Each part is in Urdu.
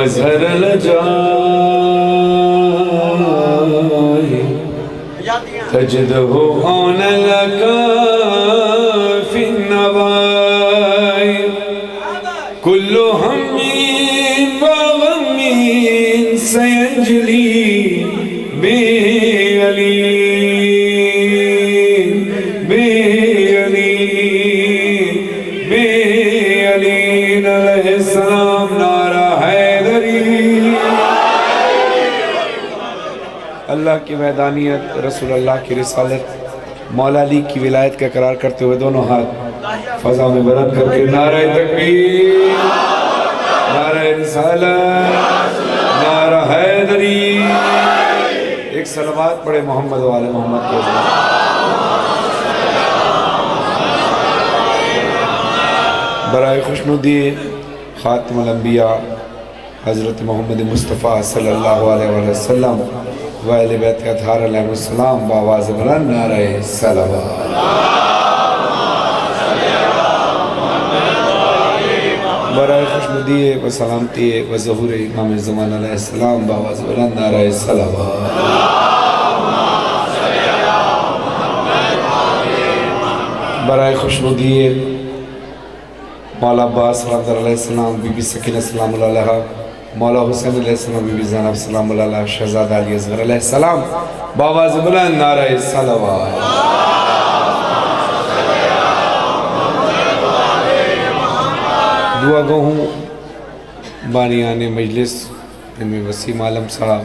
مظہر لجائے تجدہ آن لکا فی النوائی کل ہمین وغمین سینجلی بے علین بے علین بے علین علیہ السلام نعرہ حیدری اللہ کی وحدانیت رسول اللہ کی رسالت مولا علی کی ولایت کا اقرار کرتے ہوئے دونوں ہاتھ فضا میں بلند کر کے نعرہ تکبیر نعرہ رسالت نعرہ حیدری ایک صلوات پڑھے محمد والے محمد کے برائے خوشنودی خاتم الانبیاء حضرت محمد مصطفیٰ صلی اللہ علیہ وسلم و اہل بیت اطہار علیہ السلام بآواز بلند نعرہ صلوات برائے خوشنودی و سلامتی و ظہور امام زمان علیہ السلام بآواز بلند نعرہ صلوات برائے خوشنودی مولا عباس علیہ السلام بی بی سکینہ سلام اللہ علیہ مولا حسین علیہ السلام بی بی زینب سلام اللہ علیہ شہزاد علی اصغر علیہ السلام بآواز بلند نعرہ صلوات دعا گو ہوں بانیان مجلس ان میں وسیم عالم صاحب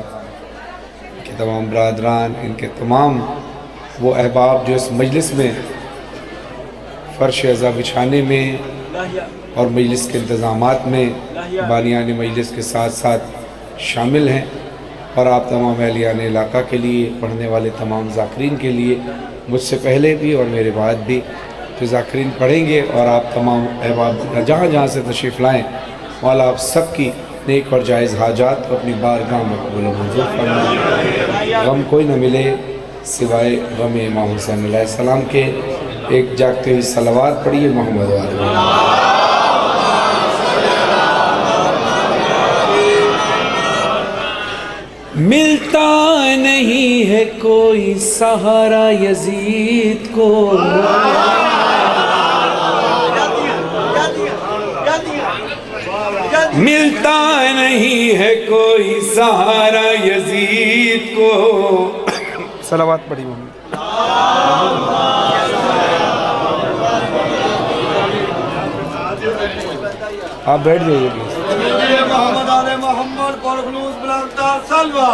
ان کے تمام برادران ان کے تمام وہ احباب جو اس مجلس میں فرش عزا بچھانے میں اور مجلس کے انتظامات میں بانیان مجلس کے ساتھ ساتھ شامل ہیں اور آپ تمام اہلیان علاقہ کے لیے پڑھنے والے تمام ذاکرین کے لیے مجھ سے پہلے بھی اور میرے بعد بھی جو ذاکرین پڑھیں گے اور آپ تمام احباب جہاں جہاں سے تشریف لائیں مولا آپ سب کی نیک اور جائز حاجات کو اپنی بارگاہ میں قبول و منظور فرمائیں غم کوئی نہ ملے سوائے غم امام حسین علیہ السلام کے ایک جاگتے ہوئی صلوات پڑھیے محمد والے ملتا نہیں ہے کوئی سہارا یزید کو ملتا نہیں ہے کوئی سہارا یزید کو صلوات پڑھی محمد آپ بیٹھ جائیے محمد آل محمد پر خلوص بلندتا سلوہ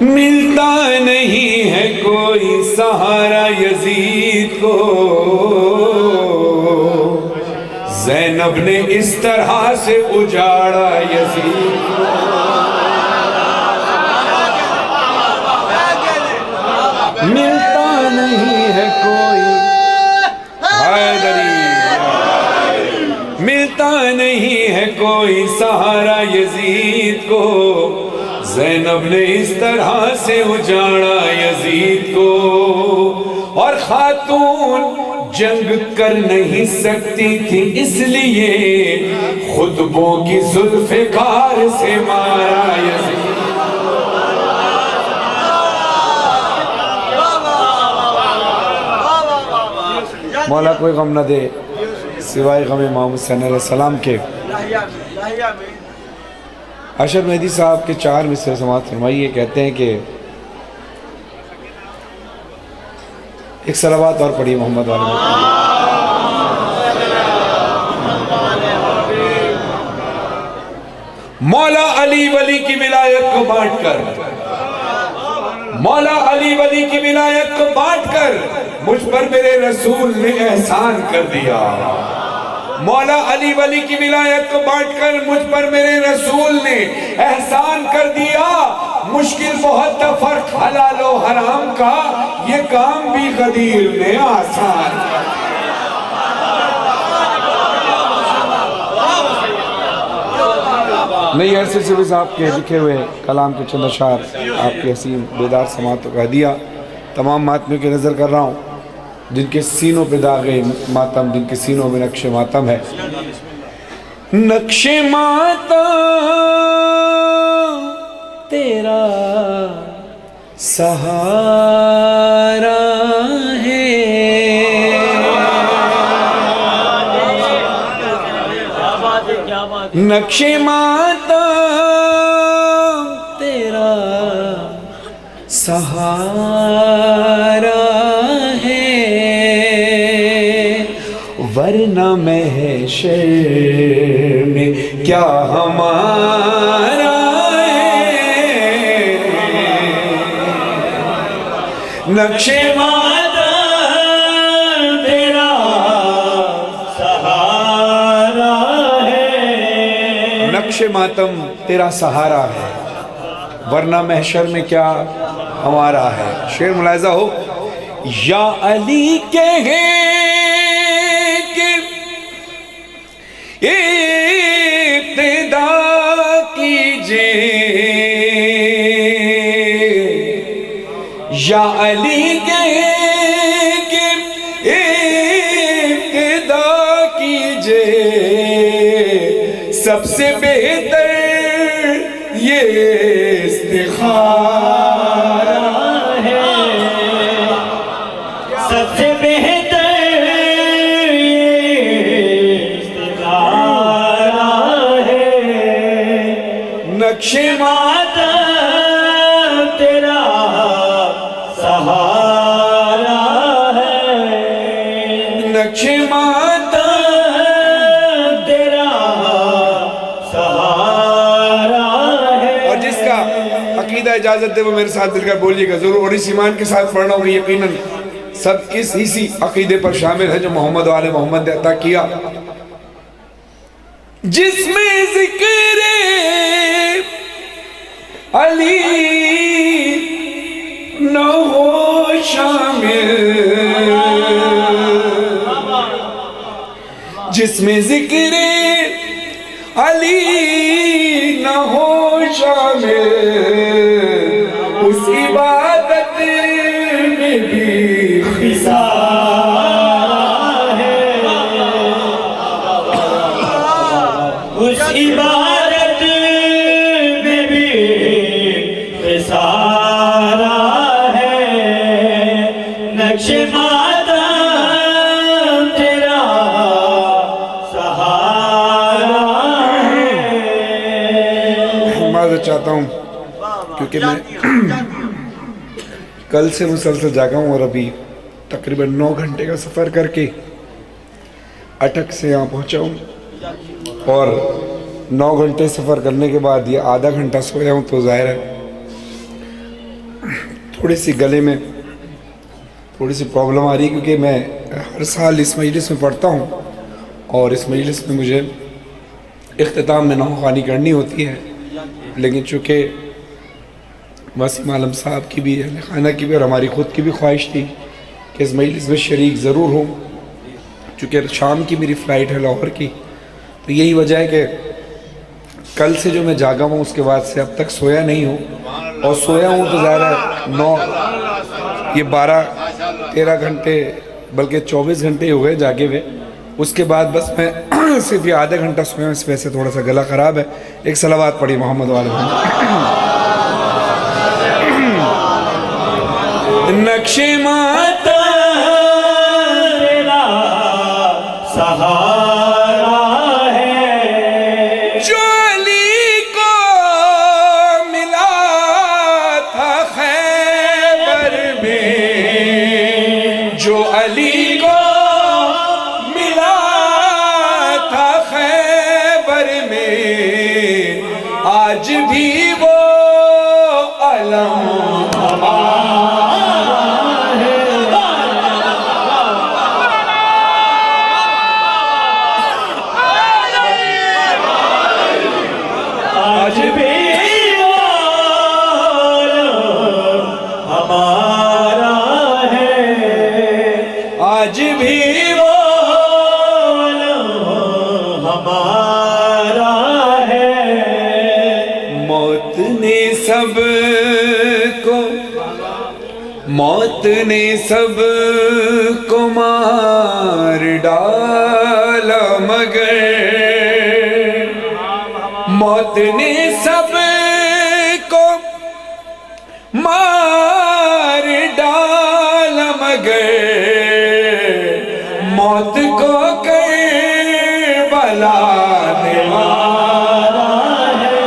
ملتا نہیں ہے کوئی سہارا یزید کو زینب نے اس طرح سے اجاڑا یزید کو ملتا نہیں ہے کوئی حیدری ملتا نہیں ہے کوئی سہارا یزید کو زینب نے اس طرح سے اجاڑا یزید کو اور خاتون جنگ کر نہیں سکتی تھی اس لیے خطبوں کی ذوالفقار سے مارا یزید مولا کوئی غم نہ دے سوائے غم امام حسین علیہ السلام کے اشرف مہدی صاحب کے 4 مصرع سماعت فرمائیے کہتے ہیں کہ ایک صلوات اور پڑھی محمد والے مولا علی ولی کی ولایت کو بانٹ کر مولا علی ولی کی ولایت کو بانٹ کر مجھ پر میرے رسول نے احسان کر دیا مولا علی ولی کی ولایت کو بانٹ کر مجھ پر میرے رسول نے احسان کر دیا مشکل بہت تھا فرق حلال و حرام کا یہ کام بھی غدیر نے آسان نئی عرصے سے بھی صاحب کے لکھے ہوئے کلام کے چند اشعار آپ کے حسین بیدار سماعتوں کا ہدیہ تمام ماتمیوں کی نظر کر رہا ہوں جن کے سینوں پہ داغ ماتم، جن کے سینوں میں نقش ماتم ہے. نقش ماتم تیرا سہارا ہے، نقش ماتم تیرا سہارا ہے، ورنہ محشر میں کیا ہمارا ہے. نقش ماتم تیرا سہارا ہے، نقش ماتم تیرا سہارا ہے، ورنہ محشر میں کیا ہمارا ہے. شعر ملاحظہ ہو. یا علی کہیں کہ ابتدا کیجئے، یا علی کہیں کہ ابتدا کیجئے، سب سے بہتر یہ استخارہ ہے، سب سے بہتر یہ استخارہ ہے. نقش ماتم تیرا سہارا ہے، نقش ماتم تیرا سہارا ہے. اور جس کا عقیدہ اجازت دے وہ میرے ساتھ مل کر بولیے گا ضرور، اور اس ایمان کے ساتھ پڑھنا ہوگا. یقیناً سب اسی عقیدے پر شامل ہے جو محمد و آل محمد نے عطا کیا. جس میں ذکر علی نہ ہو شامل، جس میں ذکر علی نہ ہو شامل، اس عبادت میں بھی خسارہ ہے، اس عبادت میں بھی خسارہ ہے. نقش ماتم تیرا سہارا ہے. معذرت چاہتا ہوں کیونکہ میں کل سے مسلسل جاگا ہوں اور ابھی تقریباً 9 گھنٹے کا سفر کر کے اٹک سے یہاں پہنچا ہوں، اور 9 گھنٹے سفر کرنے کے بعد یہ آدھا گھنٹہ سویا ہوں. تو ظاہر ہے تھوڑی سی گلے میں تھوڑی سی پرابلم آ رہی ہے، کیونکہ میں ہر سال اس مجلس میں پڑھتا ہوں اور اس مجلس میں مجھے اختتام میں نوخوانی کرنی ہوتی ہے. لیکن چونکہ وسیم عالم صاحب کی بھی، اہل خانہ کی بھی اور ہماری خود کی بھی خواہش تھی کہ اس مجلس میں شریک ضرور ہوں، چونکہ شام کی میری فلائٹ ہے لاہور کی. تو یہی وجہ ہے کہ کل سے جو میں جاگا ہوں اس کے بعد سے اب تک سویا نہیں ہوں، اور سویا ہوں تو ظاہر ہے 12-13 گھنٹے بلکہ 24 گھنٹے ہو گئے جاگے ہوئے. اس کے بعد بس میں صرف یہ آدھا گھنٹہ سویا ہوں، اس وجہ سے تھوڑا سا گلا خراب ہے. ایک صلوات پڑھی محمد و آل محمد. نقش ماتم تیرا سہارا ہے، جو علی کو ملا تھا خیبر میں، جو علی کو ملا تھا خیبر میں، آج بھی وہ علم آج بھی وہ ہمارا ہے. سب کو موت نے سب کو مار ڈالا مگر موت نے سب کو مار ڈالا مگر موت کو کربلا نے مارا ہے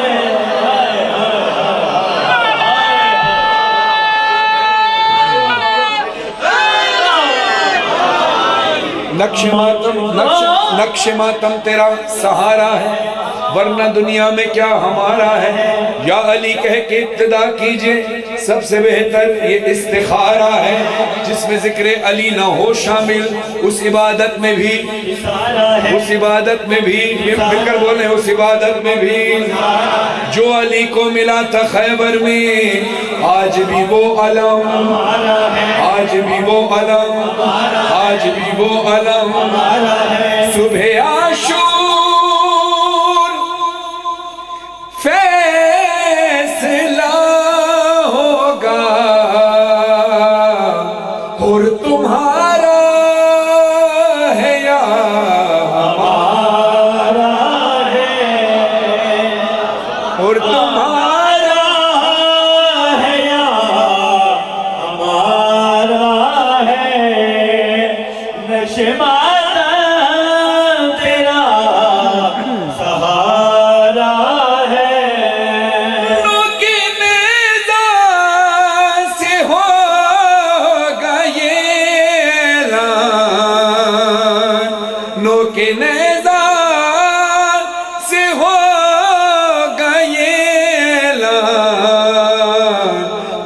نقش ماتم تیرا سہارا ہے ورنہ دنیا میں کیا ہمارا ہے یا علی کہہ کے ابتدا کیجئے سب سے بہتر یہ استخارہ ہے جس میں ذکر علی نہ ہو شامل اس عبادت میں بھی مل کر بولیں اس عبادت میں بھی جو علی کو ملا تھا خیبر میں آج بھی وہ علم صبح عاشور فیصلہ ہوگا اور تمہارا ہے یا ہمارا ہے اور تمہارا ہے یا ہمارا ہے نشمہ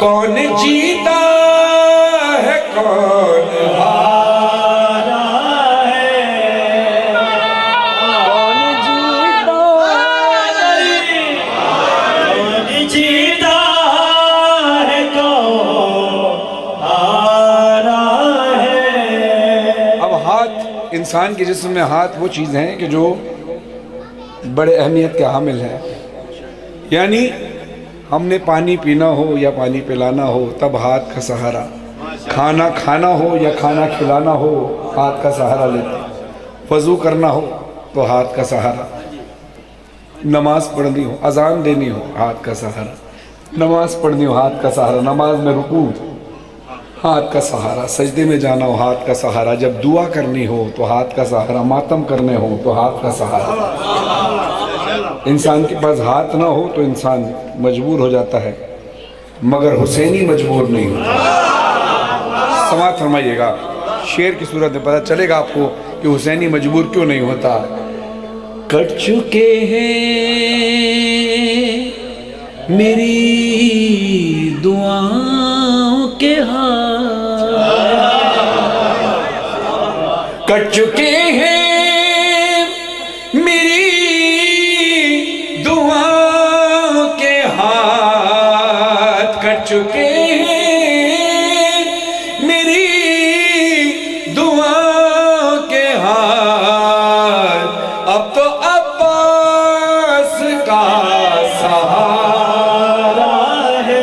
کون جیتا ہے کون ہارا ہے کون جیتا ہے کون ہارا ہے اب ہاتھ انسان کے جسم میں ہاتھ وہ چیز ہیں کہ جو بڑے اہمیت کے حامل ہے یعنی ہم نے پانی پینا ہو یا پانی پلانا ہو تب ہاتھ کا سہارا کھانا کھانا ہو یا کھانا کھلانا ہو ہاتھ کا سہارا لیتے وضو کرنا ہو تو ہاتھ کا سہارا نماز پڑھنی ہو اذان دینی ہو ہاتھ کا سہارا نماز پڑھنی ہو ہاتھ کا سہارا نماز میں رکوع ہاتھ کا سہارا سجدے میں جانا ہو ہاتھ کا سہارا جب دعا کرنی ہو تو ہاتھ کا سہارا ماتم کرنے ہو تو ہاتھ کا سہارا انسان کے پاس ہاتھ نہ ہو تو انسان مجبور ہو جاتا ہے مگر حسینی مجبور نہیں ہوتا سماعت فرمائیے گا شعر کی صورت میں پتہ چلے گا آپ کو کہ حسینی مجبور کیوں نہیں ہوتا کٹ چکے ہیں میری دعاؤں کے ہاتھ کٹ چکے ہیں چکے ہیں میری دعا کے ہاتھ اب تو عباس کا سہارا ہے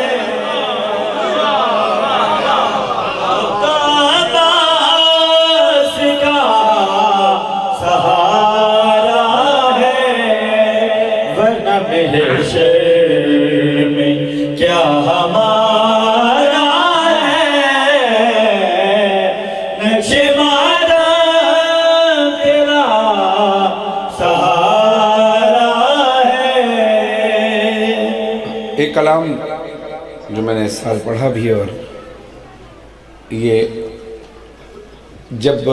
عباس کا سہارا ہے ورنہ میرے شہر میں کیا ہمارا تیرا سہارا ہے ایک کلام جو میں نے اس سال پڑھا بھی اور یہ جب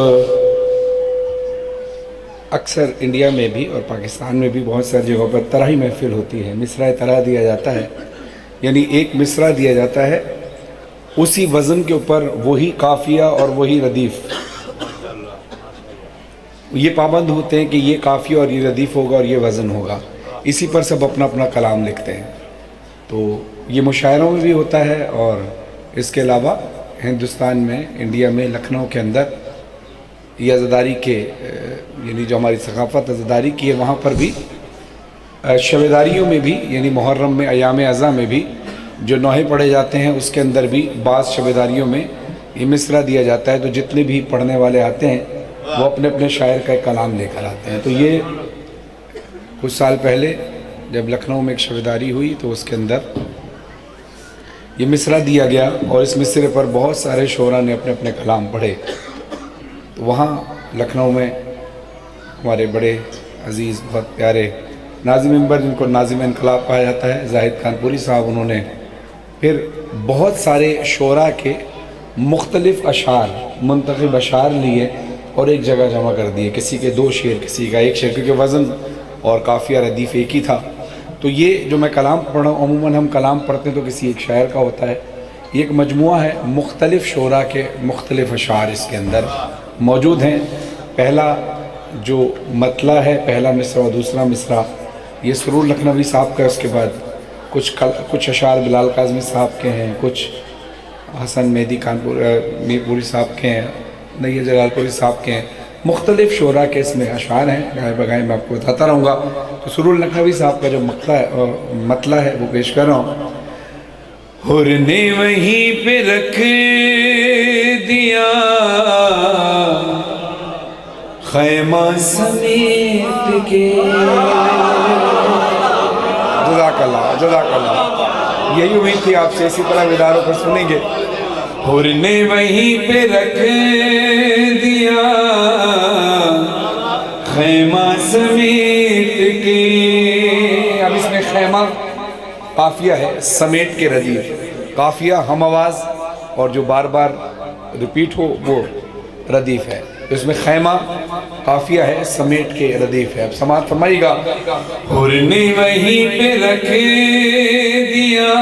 اکثر انڈیا میں بھی اور پاکستان میں بھی بہت ساری جگہوں پر ترائی محفل ہوتی ہے مصرع ترا دیا جاتا ہے یعنی ایک مصرع دیا جاتا ہے اسی وزن کے اوپر وہی قافیہ اور وہی ردیف یہ پابند ہوتے ہیں کہ یہ قافیہ اور یہ ردیف ہوگا اور یہ وزن ہوگا اسی پر سب اپنا اپنا کلام لکھتے ہیں تو یہ مشاعروں میں بھی ہوتا ہے اور اس کے علاوہ ہندوستان میں انڈیا میں لکھنؤ کے اندر یہ عزاداری کے یعنی جو ہماری ثقافت عزاداری کی ہے وہاں پر بھی شبیداریوں میں بھی یعنی محرم میں ایام اعضاء میں بھی جو نوحے پڑھے جاتے ہیں اس کے اندر بھی بعض شبیداریوں میں یہ مصرع دیا جاتا ہے، تو جتنے بھی پڑھنے والے آتے ہیں وہ اپنے اپنے شاعر کا ایک کلام لے کر آتے ہیں۔ تو یہ کچھ سال پہلے جب لکھنؤ میں ایک شبیداری ہوئی تو اس کے اندر یہ مصرع دیا گیا، اور اس مصرے پر بہت سارے شعراء نے اپنے اپنے کلام پڑھے۔ تو وہاں لکھنؤ میں ہمارے بڑے عزیز بہت پیارے ناظم منبر، جن کو ناظم انقلاب کہا جاتا ہے، زاہد خان پوری صاحب، انہوں نے پھر بہت سارے شعراء کے مختلف اشعار، منتخب اشعار لیے اور ایک جگہ جمع کر دیے، کسی کے 2 شعر، کسی کا 1 شعر، کیونکہ وزن اور قافیہ ردیف ایک ہی تھا۔ تو یہ جو میں کلام پڑھا ہوں، عموماً ہم کلام پڑھتے ہیں تو کسی ایک شاعر کا ہوتا ہے، یہ ایک مجموعہ ہے مختلف شعراء کے مختلف اشعار اس کے اندر موجود ہیں۔ پہلا جو مطلع ہے، پہلا مصرع اور دوسرا مصرع، یہ سرور لکھنوی صاحب کا، اس کے بعد کچھ اشعار بلال کاظمی صاحب کے ہیں، کچھ حسن مہدی میر پوری صاحب کے ہیں، نیہ جلال پوری صاحب کے ہیں، مختلف شعراء کے اس میں اشعار ہیں، گاہے بگاہے میں آپ کو بتاتا رہوں گا۔ تو سرور لکھنوی صاحب کا جو مطلع ہے وہ پیش کر رہا ہوں۔ حر نے وہیں پہ رکھ دیا خیمہ سمیٹ کے، جزاک اللہ جزاک اللہ، یہی امید تھی آپ سے، اسی طرح بیداروں پر سنیں گے۔ حر نے وہیں پہ رکھ دیا خیمہ سمیٹ کے، اب اس میں خیمہ قافیہ ہے، سمیٹ کے ردیف، قافیہ ہم آواز اور جو بار بار ریپیٹ ہو وہ ردیف ہے، اس میں خیمہ قافیہ ہے، سمیٹ کے ردیف ہے۔ اب سماعت فرمائیے گا۔ حر نے وہیں پہ رکھ دیا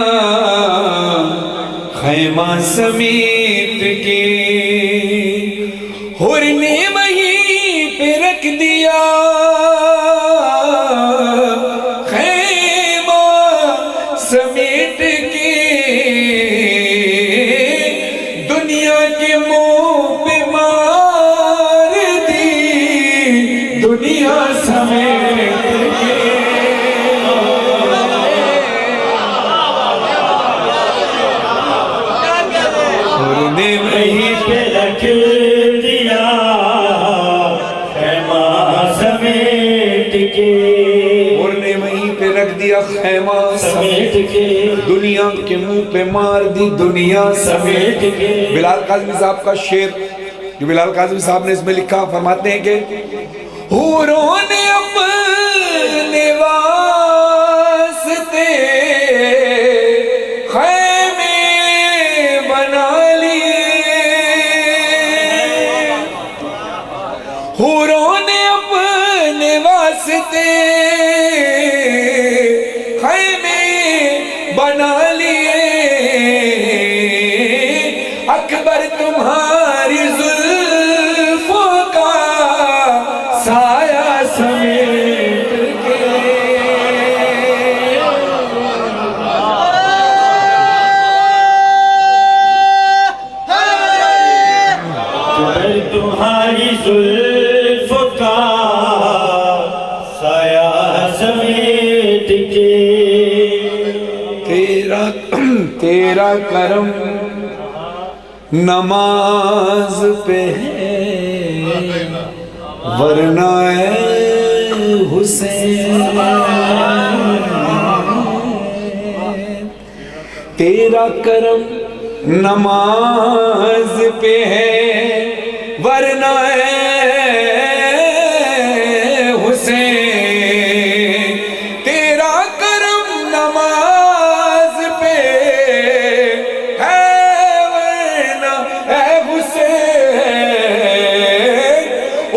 خیمہ سمیٹ کے، حر نے وہیں پہ رکھ دیا خیمہ سمیٹ کے، دنیا کے منہ پہ مار دی دنیا سمیٹ کے، حر نے وہیں پہ رکھ دیا خیمہ سمیٹ کے، حر نے وہیں پہ رکھ دیا خیمہ سمیٹ کے، دنیا کے منہ پہ مار دی دنیا سمیٹ کے۔ بلال کاظمی صاحب کا شعر جو بلال کاظمی صاحب نے اس میں لکھا، فرماتے ہیں کہ حوروں نے اپنے واسطے خیمے بنا لیے، حوروں نے اپنے واسطے خیمے بنا لیے، اکبر تمہاری زلفوں کا سایہ سمیٹ کے، اکبر تمہاری زلفوں کا سایہ سمیٹ کے، تیرا کرم نماز پہ ہے ورنہ اے حسین، تیرا کرم نماز پہ ہے ورنہ اے حسین، تیرا کرم نماز پہ ہے ورنہ اے حسین،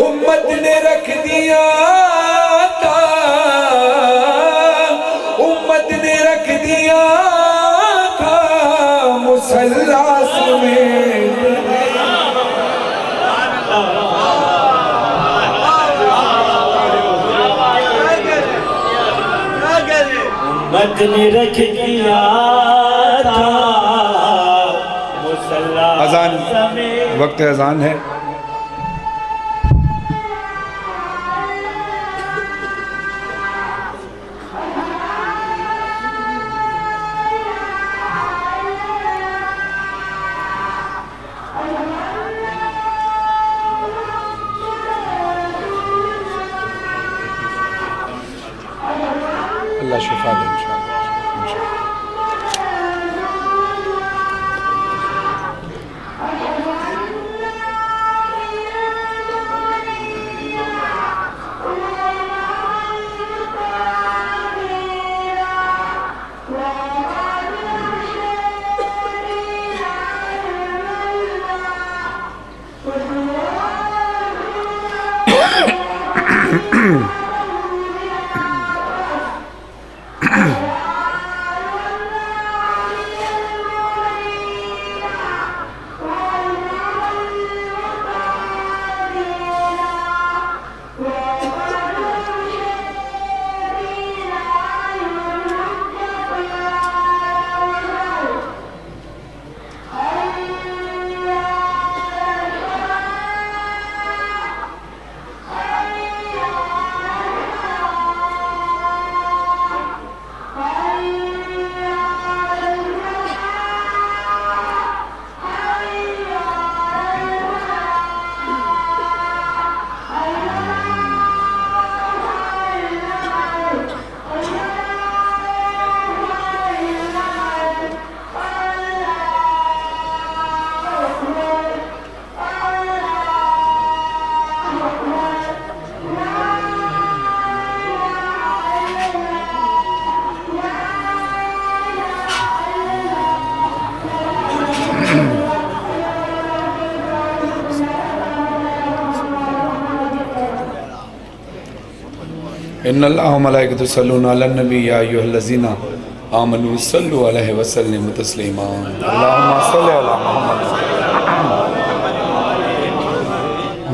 امت نے رکھ دیا تھا، امت نے رکھ دیا تھا مصلی سمیٹ کے، امت نے رکھ دیا تھا مصلی اذان، سمیٹ۔ وقت اذان ہے۔ اللہ شفا دے انشاءاللہ۔ ان اللہ و ملائکۃ یصلون علی النبی یا ایھا الذین آمنوا صلوا علیہ وسلموا تسلیما اللہم صل علی محمد۔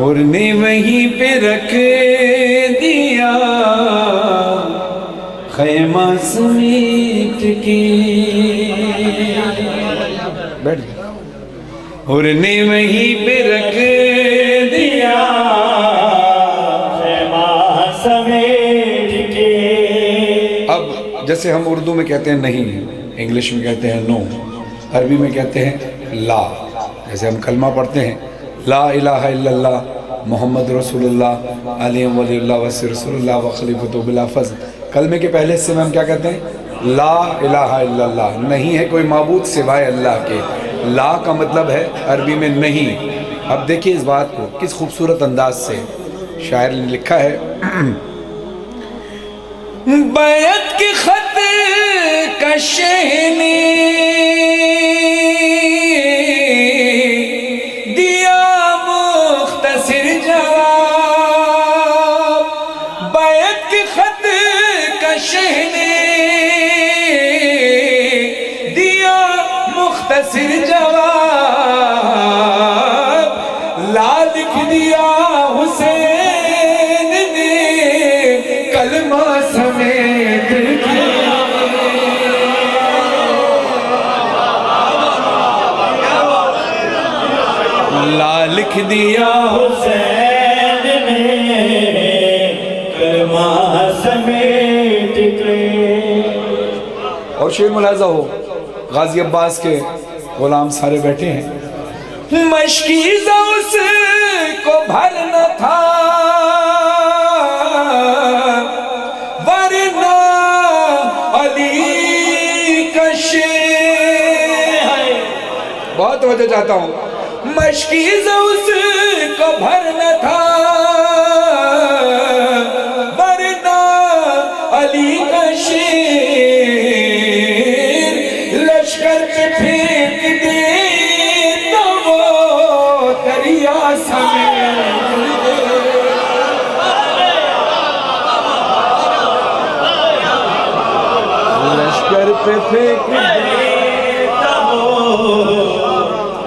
اور نے وہیں پہ رکھ دیا خیمہ سمیٹ کے، بیٹھ گیا، اور نے وہیں پہ رکھ دیا جیسے ہم اردو میں کہتے ہیں نہیں، انگلش میں کہتے ہیں نو، عربی میں کہتے ہیں لا، جیسے ہم کلمہ پڑھتے ہیں لا الہ الا اللہ محمد رسول اللہ علی ولی اللہ وسی رسول اللہ وخلیفۃ بلا فضل، کلمے کے پہلے حصے میں ہم کیا کہتے ہیں لا الہ الا اللہ، نہیں ہے کوئی معبود سوائے اللہ کے، لا کا مطلب ہے عربی میں نہیں۔ اب دیکھیے اس بات کو کس خوبصورت انداز سے شاعر نے لکھا ہے، بیعت کے خط کا شہ نے دیا مختصر جواب، بیعت کے خط کا شہ نے دیا مختصر جواب، لا لکھ دیا حسین نے کلمہ سمیت کے، لا لکھ دیا حسین نے کلمہ سمیٹ کے۔ اور شعر ملاحظہ ہو، غازی عباس کے غلام سارے بیٹھے ہیں، مشکیزہ اس کو بھرنا تھا ورنہ علی کا شعر، بہت توجہ چاہتا ہوں، مشکیزہ اس کو بھرنا تھا ورنہ علی کا شعر، لشکر پہ پھینک دے تو وہ دریا سمیت دے، لشکر پہ پھینک دے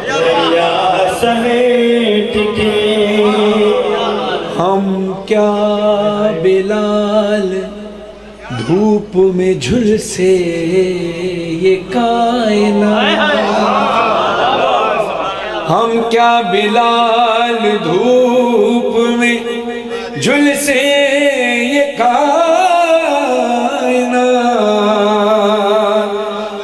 دریا سمیٹ کے۔ ہم کیا بلال دھوپ میں جھلسے یہ کائنات، ہم کیا بلال دھوپ میں جھلسے یہ کائنات،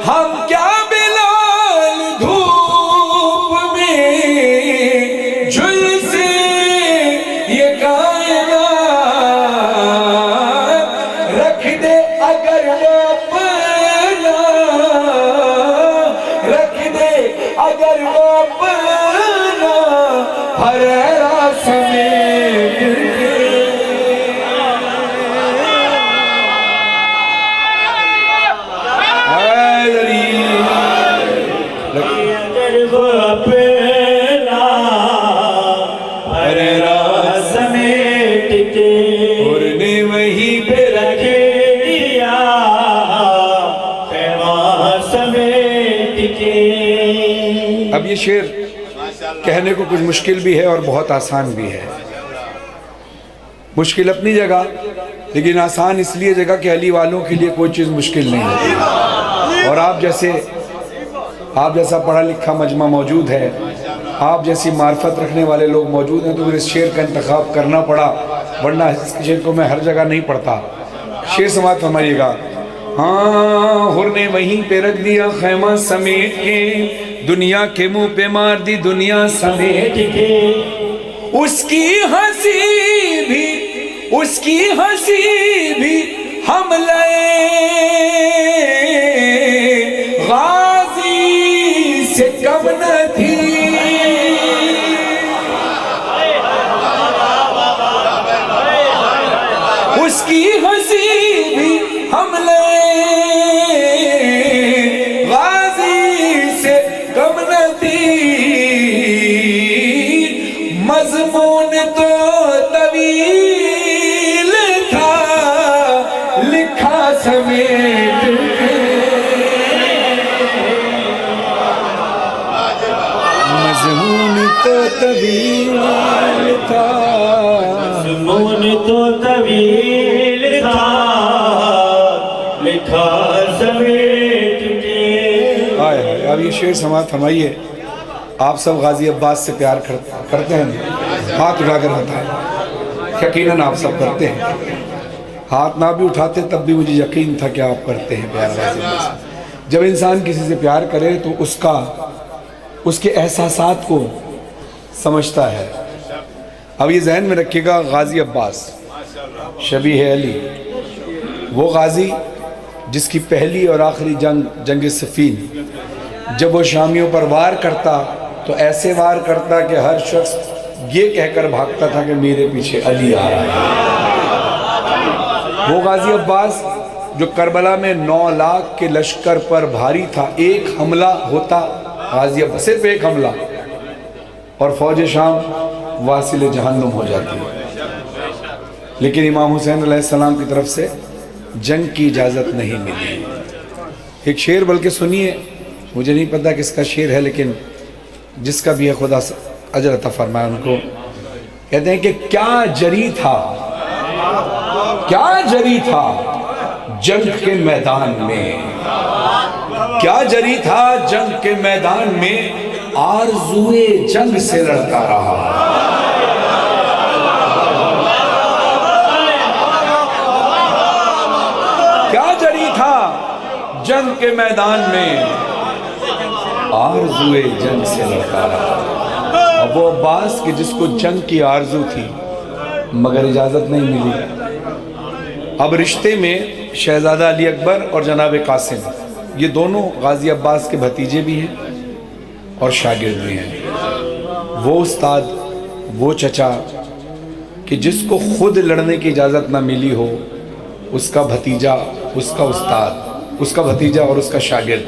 ہم کیا بلال دھوپ میں جھلسے یہ کائنات، رکھ رکھ دے اگر وہ اپنا، رکھ دے اگر وہ اپنا ہر راس سمیٹ کے۔ اگر وہ اپنا ہر راز سمیٹ کے، اور نے وہیں پہ رکھ دیا خیمہ سمیٹ کے۔ اب یہ شعر کہنے کو کچھ مشکل بھی ہے اور بہت آسان بھی ہے۔ مشکل اپنی جگہ، لیکن آسان اس لیے جگہ کہ علی والوں کے لیے کوئی چیز مشکل نہیں ہوتی، اور آپ جیسا پڑھا لکھا مجمع موجود ہے، آپ جیسی معرفت رکھنے والے لوگ موجود ہیں، تو پھر اس شعر کا انتخاب کرنا پڑا، ورنہ اس شعر کو میں ہر جگہ نہیں پڑھتا۔ شعر سماعت فرمائیے گا۔ ہاں حر نے وہیں پہ رکھ دیا خیمہ سمیٹ کے، دنیا کے منہ پہ مار دی دنیا سمیٹ کے، اس کی ہنسی بھی حملے غازی سے کم نہ تھی۔ اس کی ہنسی بھی حملے غازی سے کم نہ تھی، مضمون تو طویل تھا لکھا سمیٹ کے، مضمون تو طویل تھا، مضمون تو طویل تھا لکھا سمیٹ کے۔ اب یہ شعر سماعت فرمائیے۔ آپ سب غازی عباس سے پیار کرتے ہیں، ہاتھ اٹھا کر بتائیں۔ یقیناً آپ سب کرتے ہیں، ہاتھ نہ بھی اٹھاتے تب بھی مجھے یقین تھا کہ آپ کرتے ہیں پیار غازی عباس سے۔ جب انسان کسی سے پیار کرے تو اس کے احساسات کو سمجھتا ہے۔ اب یہ ذہن میں رکھیے گا، غازی عباس شبیہ علی، وہ غازی جس کی پہلی اور آخری جنگ صفین، جب وہ شامیوں پر وار کرتا تو ایسے وار کرتا کہ ہر شخص یہ کہہ کر بھاگتا تھا کہ میرے پیچھے علی آ رہا ہے۔ وہ غازی عباس جو کربلا میں 9 لاکھ کے لشکر پر بھاری تھا، ایک حملہ ہوتا غازی عباس، صرف ایک حملہ، اور فوج شام واصل جہنم ہو جاتی ہے۔ لیکن امام حسین علیہ السلام کی طرف سے جنگ کی اجازت نہیں ملی۔ ایک شعر بلکہ سنیے، مجھے نہیں پتا کس کا شعر ہے، لیکن جس کا بھی ہے خدا اجر عطا فرمائے ان کو۔ کہتے ہیں کہ کیا جری تھا جنگ کے میدان میں، کیا جری تھا جنگ کے میدان میں، آرزوئے جنگ سے لڑتا رہا۔ کیا جری تھا جنگ کے میدان میں، آرزوئے جنگ سے لڑتا رہا۔ اب وہ عباس کہ جس کو جنگ کی آرزو تھی مگر اجازت نہیں ملی۔ اب رشتے میں شہزادہ علی اکبر اور جناب قاسم، یہ دونوں غازی عباس کے بھتیجے بھی ہیں اور شاگرد بھی ہیں۔ وہ استاد، وہ چچا کہ جس کو خود لڑنے کی اجازت نہ ملی ہو، اس کا بھتیجا، اس کا استاد، اس کا بھتیجا اور اس کا شاگرد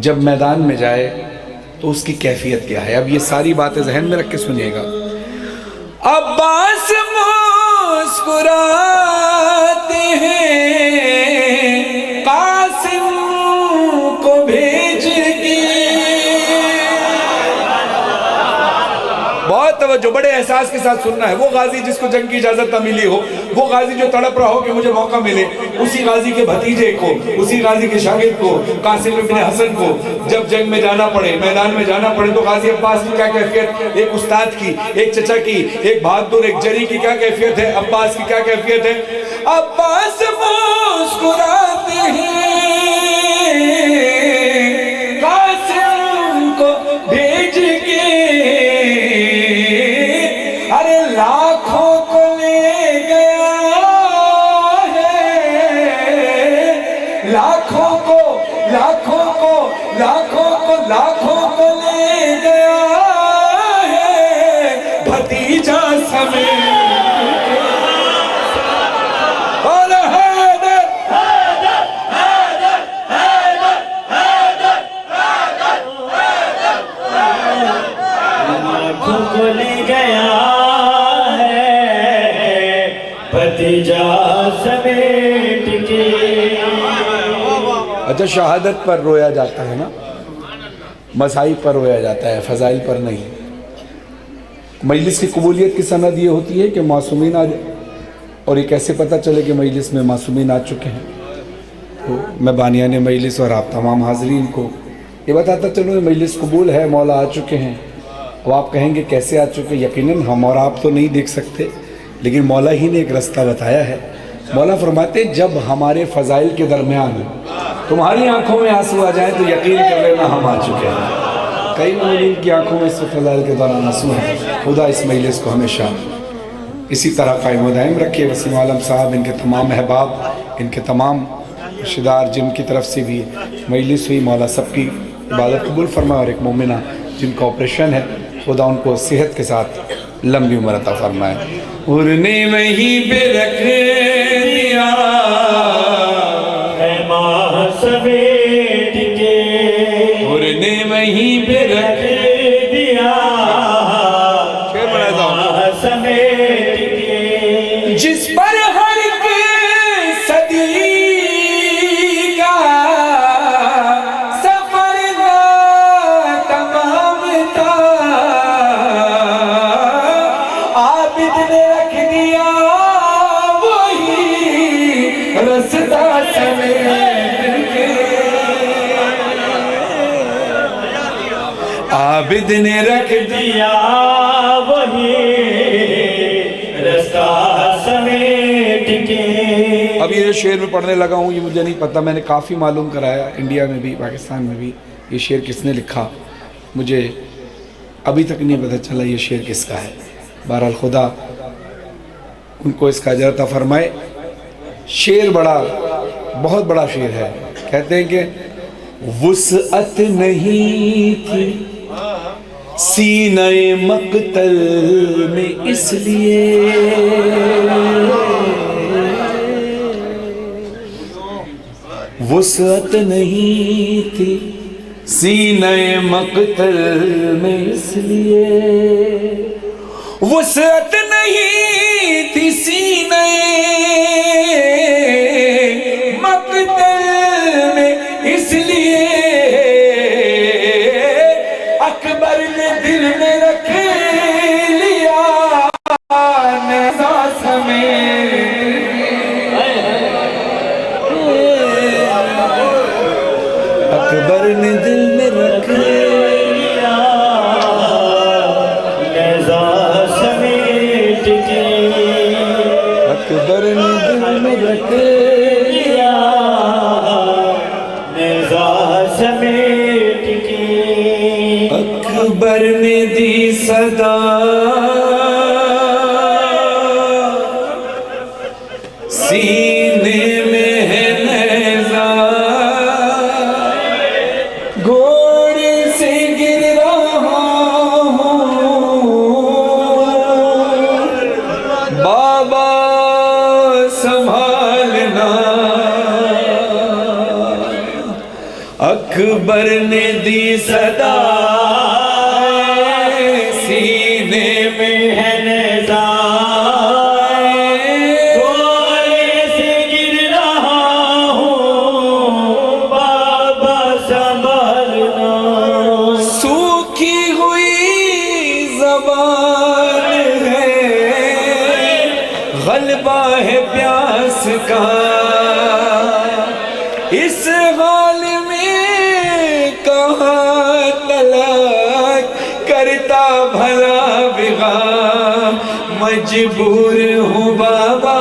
جب میدان میں جائے تو اس کی کیفیت کیا ہے۔ اب یہ ساری باتیں ذہن میں رکھ کے سنیے گا۔ عباس مسکراتے ہیں قاسم کو بھیج کے، بہت توجہ، بڑے احساس کے ساتھ سننا ہے۔ وہ غازی جس کو جنگ کی اجازت نہ ملی ہو، وہ غازی جو تڑپ رہا ہو کہ مجھے موقع ملے، اسی غازی کے بھتیجے کو، اسی غازی کے شاگرد کو، قاسم ابن حسن کو جب جنگ میں جانا پڑے، میدان میں جانا پڑے، تو غازی عباس کی کیا کیفیت، ایک استاد کی، ایک چچا کی، ایک بہادر، ایک جری کی کیا کیفیت ہے، عباس کی کیا کیفیت ہے۔ عباس مسکراتے ہیں قاسم کو بھیج کے، ارے لاکھوں کو لے گیا ہے لاکھوں کو لاکھوں کو لاکھوں کو لاکھوں کو لے گیا ہے بھتیجا سمیت اور حیدر لاکھوں کو لے گیا ہے بھتیجا سمیٹ کے. اچھا شہادت پر رویا جاتا ہے نا، مسائی پر رویا جاتا ہے، فضائل پر نہیں. مجلس کی قبولیت کی سند یہ ہوتی ہے کہ معصومین آ جائے. اور یہ کیسے پتہ چلے کہ مجلس میں معصومین آ چکے ہیں؟ تو میں بانیان مجلس اور آپ تمام حاضرین کو یہ بتاتا چلوں یہ مجلس قبول ہے، مولا آ چکے ہیں. اب آپ کہیں گے کیسے آ چکے؟ یقیناً ہم اور آپ تو نہیں دیکھ سکتے، لیکن مولا ہی نے ایک رستہ بتایا ہے. مولا فرماتے جب ہمارے فضائل کے درمیان تمہاری آنکھوں میں آنسو آ جائیں تو یقین کر لینا ہم آ چکے ہیں. کئی مومنین کی آنکھوں میں اس فضائل کے دوران آنسو ہیں. خدا اس مجلس کو ہمیشہ اسی طرح قائم و دائم رکھے. وسیم عالم صاحب، ان کے تمام احباب، ان کے تمام رشتہ دار جن کی طرف سے بھی مجلس ہوئی، مولا سب کی عبادت قبول فرمائے. اور ایک مومنہ جن کا آپریشن ہے، خدا ان کو صحت کے ساتھ لمبی عمر عطا فرمائے. اور نے وہیں پہ رکھ دیا ہے ماں سمیٹ کے، اور نے وہیں پہ رکھ دیا شعر بناتا ہوں. ماں سمیٹ کے. جس پر ہر ایک صدی کا سفر تمام تھا، عابد نے رکھ دیا وہی رستہ سمیٹ کے. عابد نے رکھ دیا وہی رستہ سمیٹ کے. اب یہ شعر میں پڑھنے لگا ہوں، یہ مجھے نہیں پتہ، میں نے کافی معلوم کرایا انڈیا میں بھی پاکستان میں بھی یہ شعر کس نے لکھا. مجھے ابھی تک نہیں پتہ چلا یہ شعر کس کا ہے. بہرحال خدا ان کو اس کا اجر عطا فرمائے. شعر بہت بڑا شعر ہے. کہتے ہیں کہ وسعت نہیں تھی سینہ مقتل میں اس لیے، وسعت نہیں تھی سینہ مقتل میں اس لیے، وسعت نہیں تھی سینہ مقتل میں اس لیے، اکبر نے دل میں رکھ لیا نیزہ سمیت. اکبر نے دل میں رکھ لیا نیزہ سمیٹ کے. اکبر نے دل میں رکھ لیا نیزہ سمیٹ کے. اکبر نے دی صدا سینے میں ہے نیزہ، گھوڑے سے گر رہا ہوں بابا سنبھالنا. اکبر نے دی صدا سینے میں ہے نیزہ، گھوڑے سے گر رہا ہوں بابا سنبھالنا. سوکھی ہوئی زبان ہے، غلبہ ہے پیاس کا، اس حال میں کہاں طلاق کرتا بھلا بغام. مجبور ہوں بابا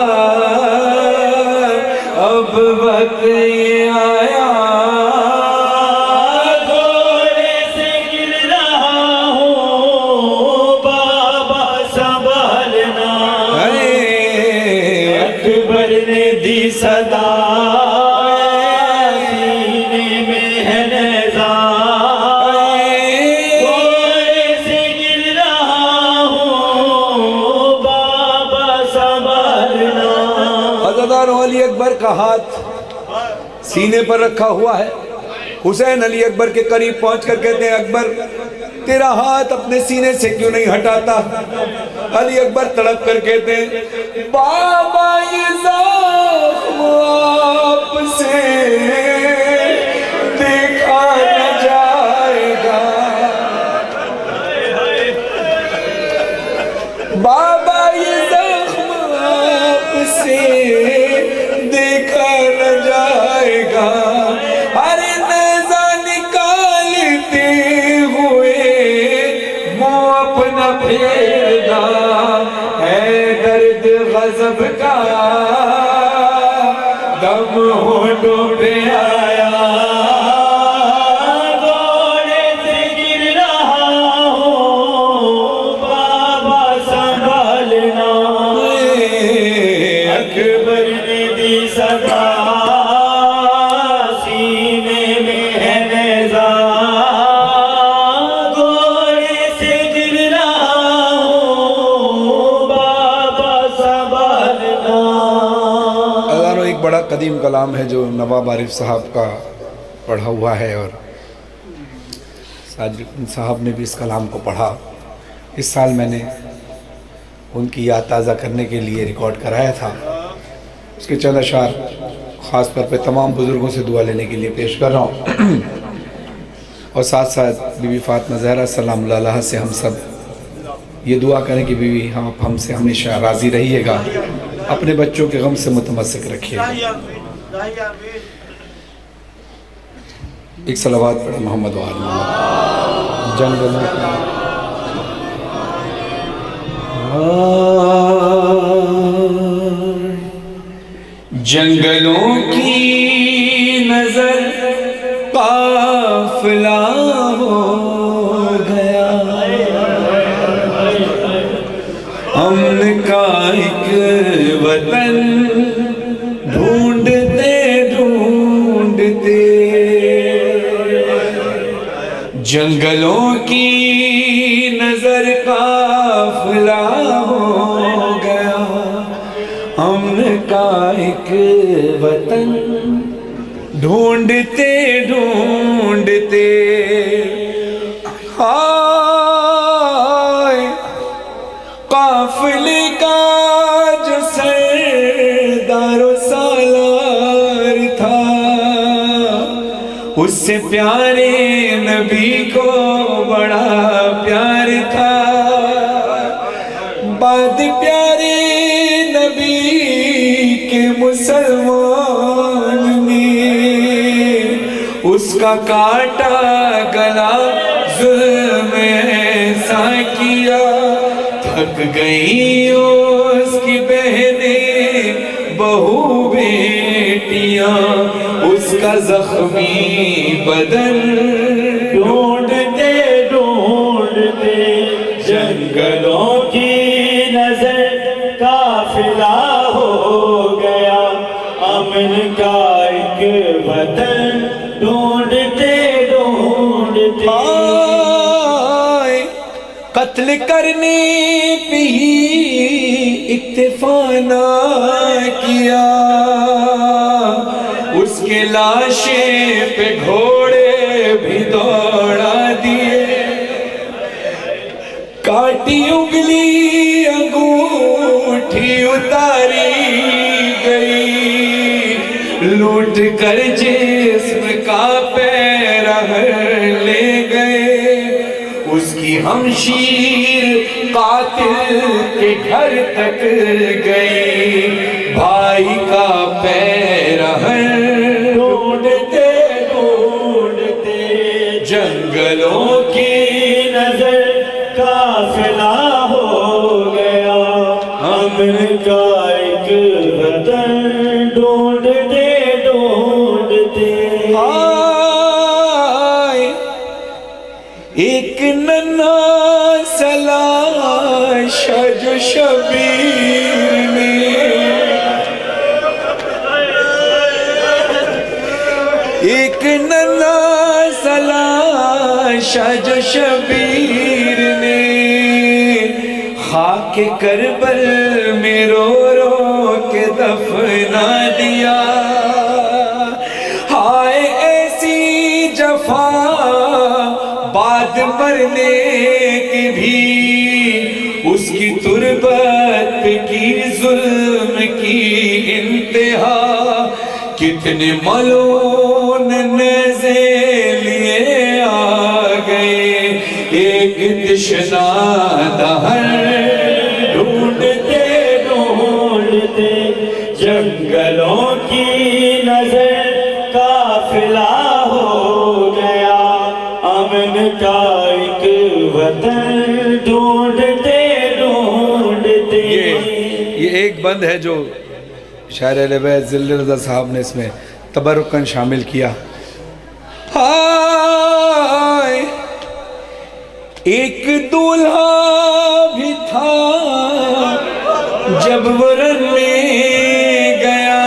اب وقت یہ آیا، گھوڑے سے گر رہا ہوں بابا سنبھالنا. اے اکبر نے دی صدا ہاتھ سینے پر رکھا ہوا ہے. حسین علی اکبر کے قریب پہنچ کر کہتے ہیں اکبر تیرا ہاتھ اپنے سینے سے کیوں نہیں ہٹاتا؟ علی اکبر تڑپ کر کہتے ہیں بابا یہ زخم آپ سے دیکھا نہ جائے گا، بابا یہ زخم آپ سے دیکھا نہ جائے گا، ارے نیزہ نکالتے ہوئے منہ اپنا پھیرنا ہے درد غضب کا دم ہونٹوں پہ آیا، گھوڑے سے گر رہا ہوں بابا سنبھالنا، اکبر نے دی صدا سینے میں ہے نیزہ، گھوڑے سے گر رہا ہوں بابا سنبھالنا. اللہ ایک بڑا قدیم کلام ہے جو نواب عارف صاحب کا پڑھا ہوا ہے اور ساجد صاحب نے بھی اس کلام کو پڑھا. اس سال میں نے ان کی یاد تازہ کرنے کے لیے ریکارڈ کرایا تھا. اس کے چند اشعار خاص طور پہ تمام بزرگوں سے دعا لینے کے لیے پیش کر رہا ہوں اور ساتھ ساتھ بی بی فاطمہ زہرا سلام اللہ علیہا سے ہم سب یہ دعا کریں کہ بی بی ہم سے ہمیشہ راضی رہیے گا، اپنے بچوں کے غم سے متمسک رکھیے گا. ایک صلوات پڑھیں محمد و آل محمد. جنگلوں کی نظر قافلہ ہو گیا، امن کا ایک وطن ڈھونڈتے ڈھونڈتے، جنگلوں کی نظر قافلہ ہو گیا، امن کا ایک وطن ڈھونڈتے ڈھونڈتے، ہائے قافلے کا جو سردار و سالار تھا، اس سے پیارے نبی کو بڑا پیار تھا، بعد پیارے نبی کے مسلمان نے اس کا کاٹا گلا ظلم ایسا کیا، تھک گئی اس کی بہنیں بہو بیٹیاں، اس کا زخمی بدن ڈھونڈتے ڈھونڈتے، جنگلوں کی نظر قافلہ ہو گیا، امن کا ایک وطن ڈھونڈتے ڈھونڈتے. قتل کرنے پہ ہی اکتفا نہ کیا، اس کے لاشے پہ گھوڑے بھی دوڑا دیے، کاٹی انگلی انگوٹھی اتاری گئی، لوٹ کر جسم کا پیرہن لے گئے، اس کی ہمشیر قاتل کے گھر تک گئی، بھائی کا پیرہن ڈھونڈتے ڈھونڈتے، جنگلوں کی نظر قافلہ ہو گیا، امن کا ایک وطن ڈھونڈتے ڈھونڈتے. ایک ننا سلاشا جو شبیر نے، ایک ننا سلاشا جو شبیر نے، خاک کربل میں رو رو کے دفنا دیا، پر نیک بھی اس کی تربت کی ظلم کی انتہا کتنے ملون نیزے لیے آ گئے ایک تشنا دہر ڈھونڈتے ڈھونڈتے جنگلوں کی نظر قافلہ ہو گیا امن کا ایک وطن ڈھونڈتے ڈھونڈتے یہ ایک بند ہے جو شاعر اہل بیت ذل رضا صاحب نے اس میں تبرکن شامل کیا. ہائے ایک دولہا بھی تھا جب وہ رننے گیا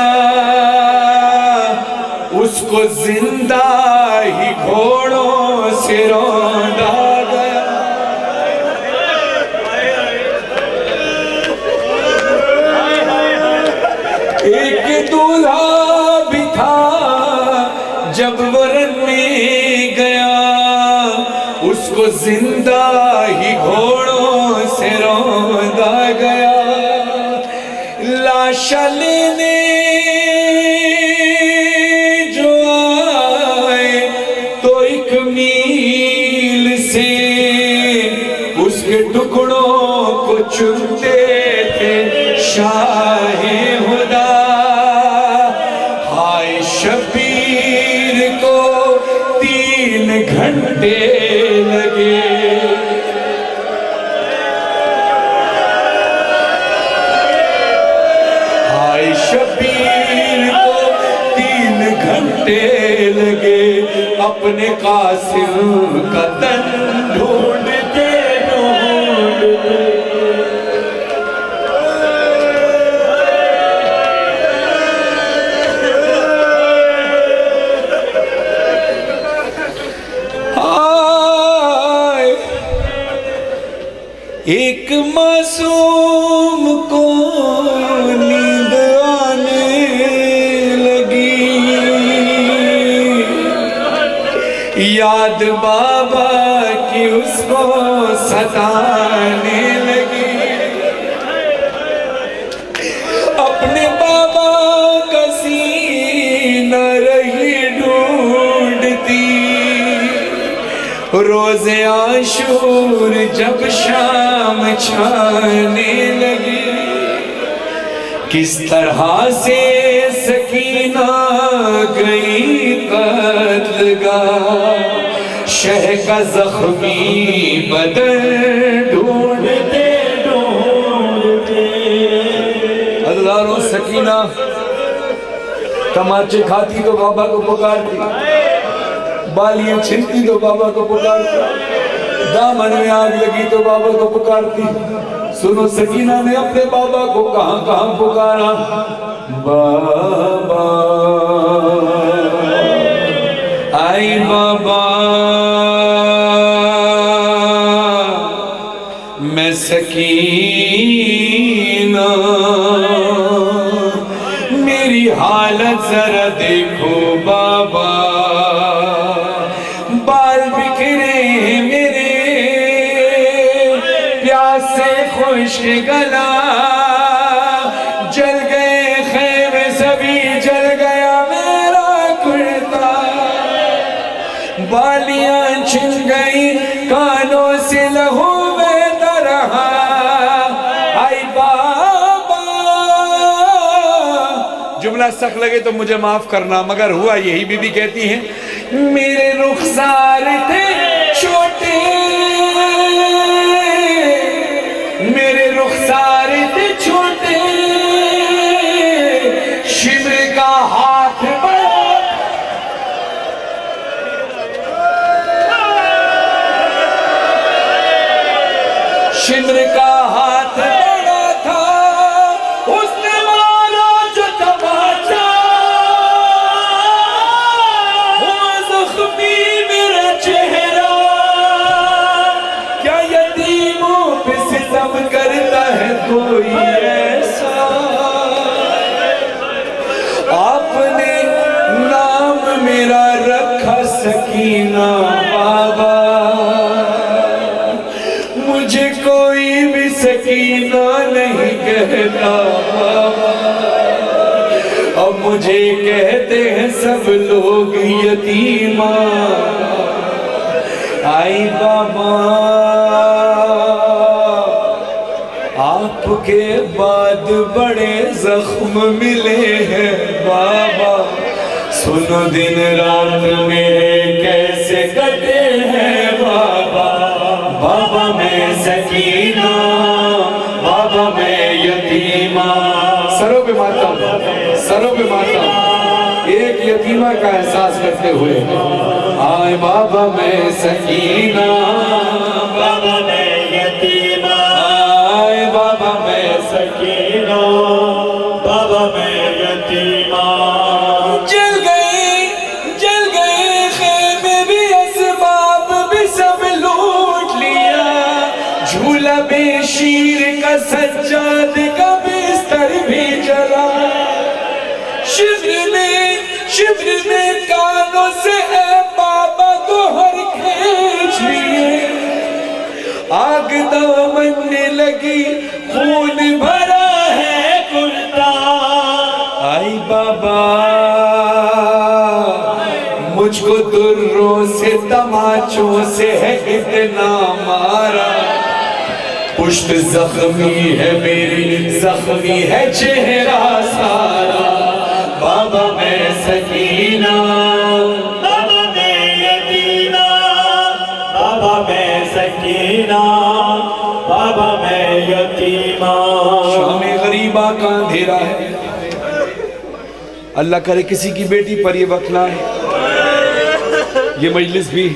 اس کو زندہ ہی گھوڑوں سے روندا گیا. ایک دولہا بھی تھا جب وہ رننے گیا اس کو زندہ ہی گھوڑوں سے روندا گیا. لاشا لینے جو آئے تو ایک میل سے اس کے ٹکڑوں کو چنتے تھے شاہ ہدا. ہائے شبیر کو 3 گھنٹے لگے ہائے شبیر کو 3 گھنٹے لگے اپنے قاسم کا تن ڈھونڈتے ڈھونڈتے. ایک معصوم کو نیند آنے لگی یاد بابا کی اس کو ستانے لگی. اپنے بابا کا سینہ رہی ڈھونڈتی روز عاشور جب شام چھانے لگی. کس طرح سے سکینہ گئی قتل گاہ شہ کا زخمی بدن ڈھونڈتے ڈھونڈتے. ہزاروں سکینہ تماچے کھاتی تو بابا کو پکارتی بالیاں چھنتی تو بابا کو پکارتی دامن میں آگ لگی تو بابا کو پکارتی. سنو سکینہ نے اپنے بابا کو کہاں کہاں پکارا. بابا آئی بابا میں سکینہ میری حالت ذرا دیکھو بابا بال بکھرے ہیں میرے پیاس سے خشک گلا جل گئے خیمے سبھی جل گیا میرا کرتا بالیاں چھن گئی کانوں سے لہو بہتا رہا. آئی بابا جملہ سخت لگے تو مجھے معاف کرنا مگر ہوا یہی بی بی کہتی ہیں میرے رخسار تھے چھوٹے میرے رخسار تھے چھوٹے شمر کا ہاتھ بڑا شمر کا ہاتھ بڑا تھا اس نے مارا جو تماچا ہوا زخمی میرا چہرہ کیا یتیموں پہ ستم کرتا ہے کوئی ایسا. آپ نے نام میرا رکھا سکینہ بابا کہتے ہیں سب لوگ یتیمہ آئی بابا آپ کے بعد بڑے زخم ملے ہیں بابا سنو دن رات میرے کیسے کٹے ہیں بابا بابا میں سکینہ بابا میں یتیمہ سروں پہ ماتم ایک یتیمہ کا احساس کرتے ہوئے آئے بابا میں سکینہ بابا میں یتیمہ آئے بابا میں سکینہ بابا میں یتیمہ جل گئے خیمے بھی اسباب بھی سب لوٹ لیا جھولا بے شیر کا سجاد کا بستر بھی جلا شبر نے کانوں سے اے بابا گوہر کھینچ لیے آگ دامننے لگی خون بھرا ہے کرتا آئی بابا مجھ کو دروں سے تماچوں سے ہے اتنا مارا پشت زخمی ہے میری زخمی ہے چہرہ سارا بابا میں سکینہ بابا میں یتیمہ بابا میں سکینہ بابا میں یتیمہ شام غریبہ کا اندھیرا ہے اللہ کرے کسی کی بیٹی پر یہ وقت نہ ہے یہ مجلس بھی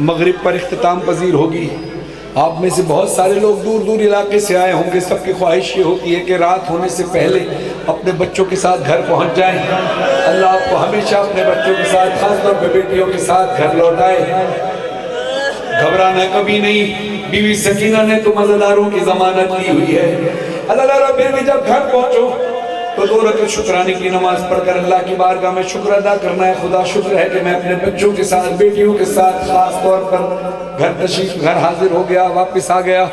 مغرب پر اختتام پذیر ہوگی آپ میں سے بہت سارے لوگ دور دور علاقے سے آئے ہوں گے سب کی خواہش یہ ہوتی ہے کہ رات ہونے سے پہلے اپنے بچوں کے ساتھ گھر پہنچ جائیں اللہ آپ کو ہمیشہ اپنے بچوں کے ساتھ خاص طور پہ بیٹیوں کے ساتھ گھر لوٹائے گھبرانا کبھی نہیں بیوی سکینہ نے تو مزداروں کی ضمانت لی ہوئی ہے اللہ تعالیٰ پھر بھی جب گھر پہنچو تو 2 رکعت شکرانے کی نماز پڑھ کر اللہ کی بارگاہ میں شکر ادا کرنا ہے خدا شکر ہے کہ میں اپنے بچوں کے ساتھ بیٹیوں کے ساتھ خاص طور پر گھر حاضر ہو گیا واپس آ گیا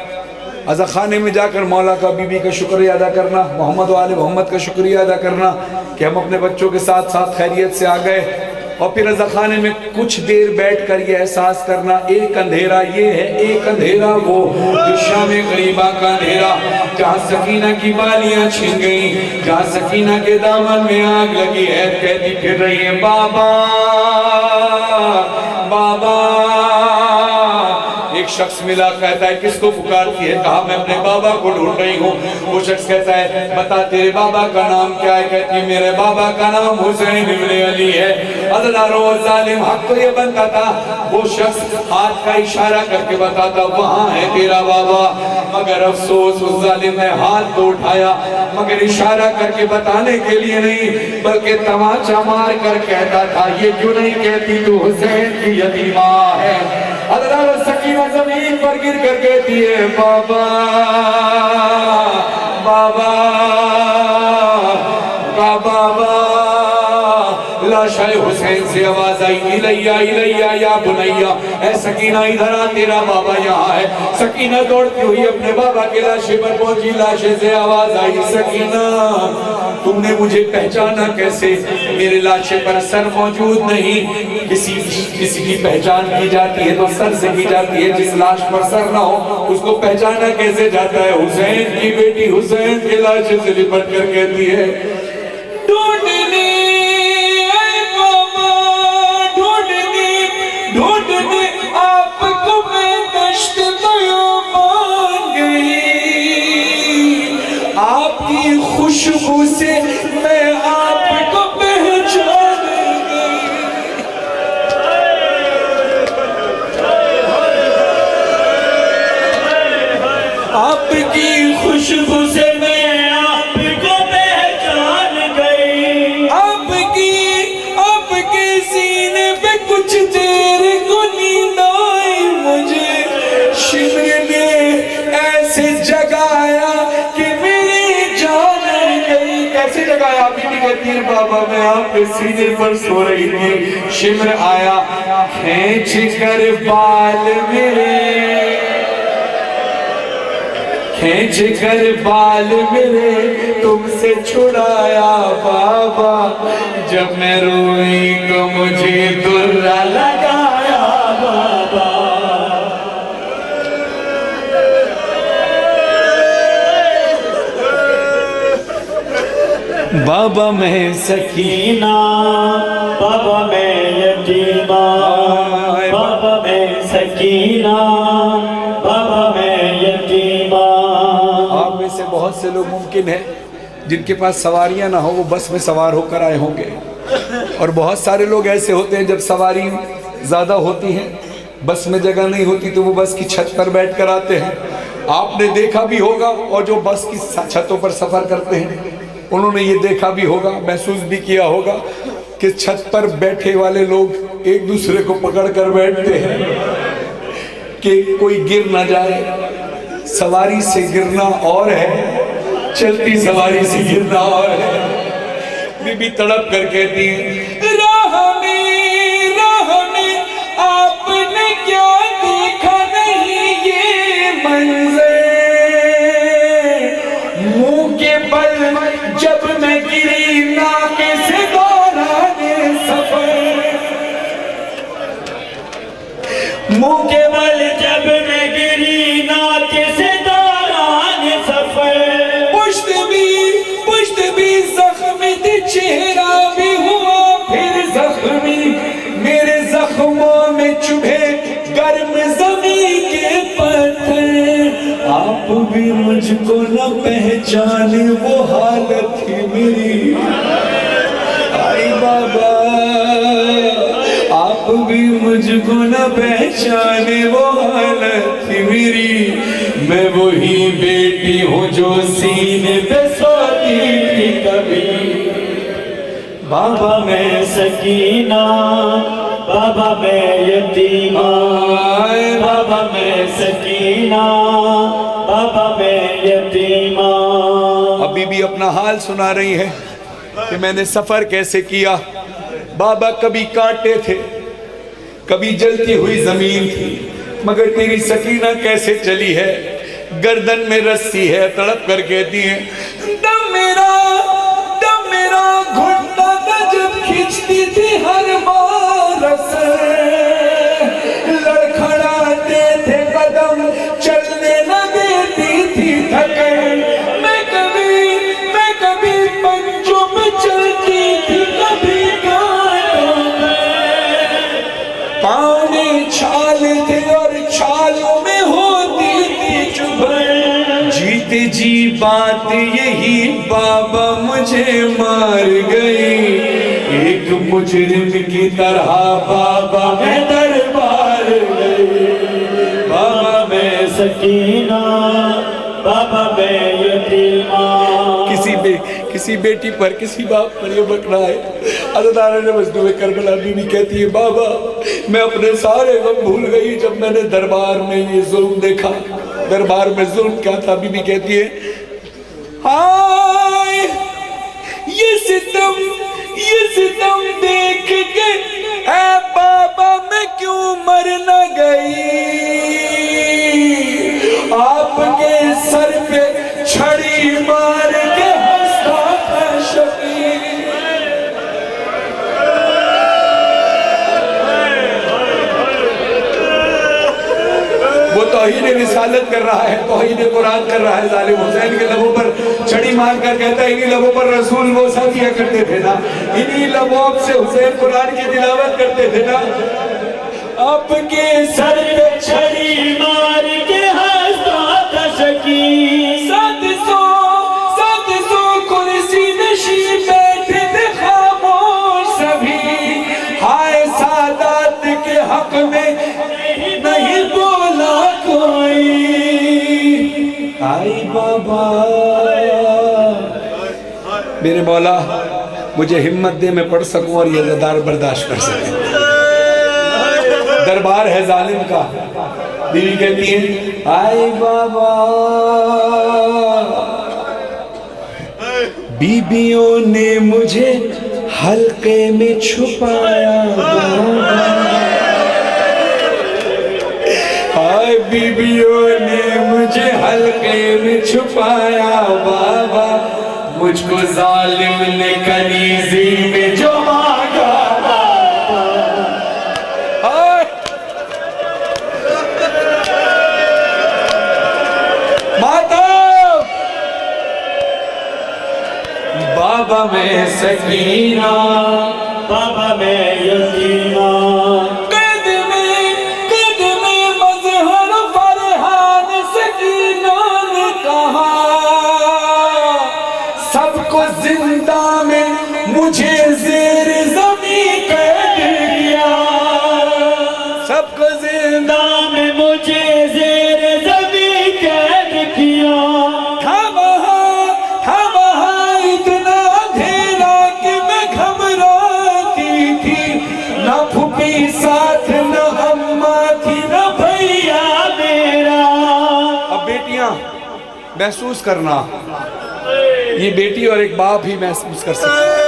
عزا خانے میں جا کر مولا کا بی بی کا شکریہ ادا کرنا محمد و آل محمد کا شکریہ ادا کرنا کہ ہم اپنے بچوں کے ساتھ ساتھ خیریت سے آ گئے اور پھر عزا خانے میں کچھ دیر بیٹھ کر یہ احساس کرنا ایک اندھیرا یہ ہے ایک اندھیرا وہ شام غریبہ کا اندھیرا جہاں سکینہ کی بالیاں چھن گئیں جہاں سکینہ کے دامن میں آگ لگی ہے کہتی پھر رہی ہے بابا بابا ایک شخص ملا کہتا ہے کس کو پکارتی ہے کہا میں اپنے بابا کو ڈھونڈ رہی ہوں وہ شخص کہتا ہے بتا تیرے بابا کا نام کیا ہے کہتی ہے میرے بابا کا نام حسین ابن علی ہے عدلاروں اور ظالم حق تو یہ بنتا تھا وہ شخص ہاتھ کا اشارہ کر کے بتاتا وہاں ہے تیرا بابا مگر افسوس اس ظالم نے ہاتھ تو اٹھایا مگر اشارہ کر کے بتانے کے لیے نہیں بلکہ تماچا مار کر کہتا تھا یہ کیوں نہیں کہتی تو حسین کی یتیمہ ہے عدلار سکینہ زمین پر گر کر کہتی ہے بابا بابا بابا لاشہ حسین سے آواز آئی الیہ الیہ یا بنیہ اے سکینہ ادھر آ تیرا بابا یہاں ہے سکینہ دوڑتی ہوئی اپنے بابا کے لاشے پر پہنچی لاشے سے آواز آئی سکینہ تم نے مجھے پہچانا کیسے میرے لاشے پر سر موجود نہیں کسی کی پہچان کی جاتی ہے تو سر سے کی جاتی ہے جس لاش پر سر نہ ہو اس کو پہچانا کیسے جاتا ہے حسین کی بیٹی حسین کے لاشے سے لپٹ کر کہتی ہے ڈھونڈنے آپ کو میں دشت بیابان گئی آپ کی خوشبو سے میں آپ کو پہچان گئی آپ کی خوشبو سے میں آپ کو پہچان گئی آپ کے سینے پہ کچھ دیر کو نیند آئی مجھے شمر نے ایسے جگایا کہ میری جان گئی کیسے جگایا بی بی کہتی ہے بابا میں آپ کے سینے پر سو رہی تھی شمر آیا کھینچ کر بال میرے کھینچ کر بال میرے تم سے چھڑایا بابا، جب میں روئی تو مجھے درہ لگایا بابا۔ بابا میں سکینہ، بابا میں یتیمہ، بابا میں سکینہ، بابا میں یتیمہ۔ آپ میں سے بہت سے لوگ ممکن ہے جن کے پاس سواریاں نہ ہو، وہ بس میں سوار ہو کر آئے ہوں گے، اور بہت سارے لوگ ایسے ہوتے ہیں جب سواری زیادہ ہوتی ہیں، بس میں جگہ نہیں ہوتی تو وہ بس کی چھت پر بیٹھ کر آتے ہیں۔ آپ نے دیکھا بھی ہوگا، اور جو بس کی چھتوں پر سفر کرتے ہیں انہوں نے یہ دیکھا بھی ہوگا، محسوس بھی کیا ہوگا کہ چھت پر بیٹھے والے لوگ ایک دوسرے کو پکڑ کر بیٹھتے ہیں کہ کوئی گر نہ جائے۔ سواری سے گرنا اور ہے، چلتی سواری سے گرنا اور ہے۔ بی بی تڑپ کر کہتی ہیں، راہ میں آپ نے کیا دیکھا نہیں یہ منظر، منہ کے بل جب میں گری ناکے سے دوران سفر، منہ کے بل جب میں گری ناکے سے دوران سفر، پشت بھی زخمی تھی، چہرہ بھی ہوا پھر زخمی، میرے زخموں میں چبھے گرم زمین کے پتھر، آپ بھی مجھ کو نہ پہچانے وہ حالت تھی میری، آئی بابا آپ بھی مجھ کو نہ پہچانے وہ حالت تھی میری، میں وہی بیٹی ہوں جو سینے پہ سوتی تھی کبھی۔ بابا میں سکینہ، بابا میں یتیمہ، بابا میں سکینہ، بابا میں یتیمہ۔ ابھی بھی اپنا حال سنا رہی ہے کہ میں نے سفر کیسے کیا۔ بابا کبھی کانٹے تھے، کبھی جلتی ہوئی زمین تھی، مگر تیری سکینہ کیسے چلی ہے، گردن میں رسی ہے، تڑپ کر کہتی ہیں، دم میرا گھٹنا تھا جب کھینچتی تھی ہر بار اثر، لڑکھڑاتے تھے قدم چلنے نہ دیتی تھی تھکن، میں کبھی پنجوں میں چلتی تھی، کبھی کانٹوں میں، پاؤں میں چھال تھے اور چھالوں میں ہوتی تھی چبھن، جیتے جی بات یہی بابا مجھے مار گئی، ایک مجرم کی طرح بابا میں دربار گئی۔ بابا میں سکینہ، بابا میں یتیمہ۔ کسی بیٹی پر، کسی باپ پر یہ بکنا ہے۔ حضرت عائشہ مصدوق کربلا بی بی کہتی ہے، بابا میں اپنے سارے غم بھول گئی جب میں نے دربار میں یہ ظلم دیکھا۔ دربار میں ظلم کیا تھا؟ بی بی کہتی ہے، ہائے یہ ستم دیکھ کے اے بابا میں کیوں مر نہ گئی، آپ کے سر پہ چھڑی مار کے ہنستا تھا شفیع۔ وہ توہین رسالت کر رہا ہے، توہین قرآن کر رہا ہے، ظالم حسین کے لبوں پر چھڑی مار کر کہتا ہے، انہی لبوں پر رسول بوسہ کیا کرتے تھے نا، انہی لبوں سے حسین قرآن کی تلاوت کرتے تھے نا، آپ کے سر پہ چھڑی مار کے ہنستا تھا شفیع۔ سات سو کرسی نشین بیٹھے تھے خاموش سبھی، ہائے سادات کے حق میں نہیں بولا کوئی، آئی بابا میرے مولا مجھے ہمت دے میں پڑھ سکوں اور یہ زدار برداشت کر سکیں۔ دربار ہے ظالم کا، بیوی کہتی ہے، آئی بابا بیبیوں نے مجھے حلقے میں چھپایا، آئی بیبیوں نے مجھے مجھے حلقے میں چھپایا بابا مجھ کو ظالم نے کنیزی میں جو مانگا ماتم بابا میں سکینہ بابا میں یتیمہ زندہ میں مجھے زیر زمین قید کیا سب کو زندہ میں مجھے زیر زمین قید کیا تھا وہاں اتنا اندھیرا کہ میں گھبراتی تھی نہ پھوپھی ساتھ نہ اماں تھی نہ بھیا میرا اب بیٹیاں محسوس کرنا یہ بیٹی اور ایک باپ ہی محسوس کر سکتے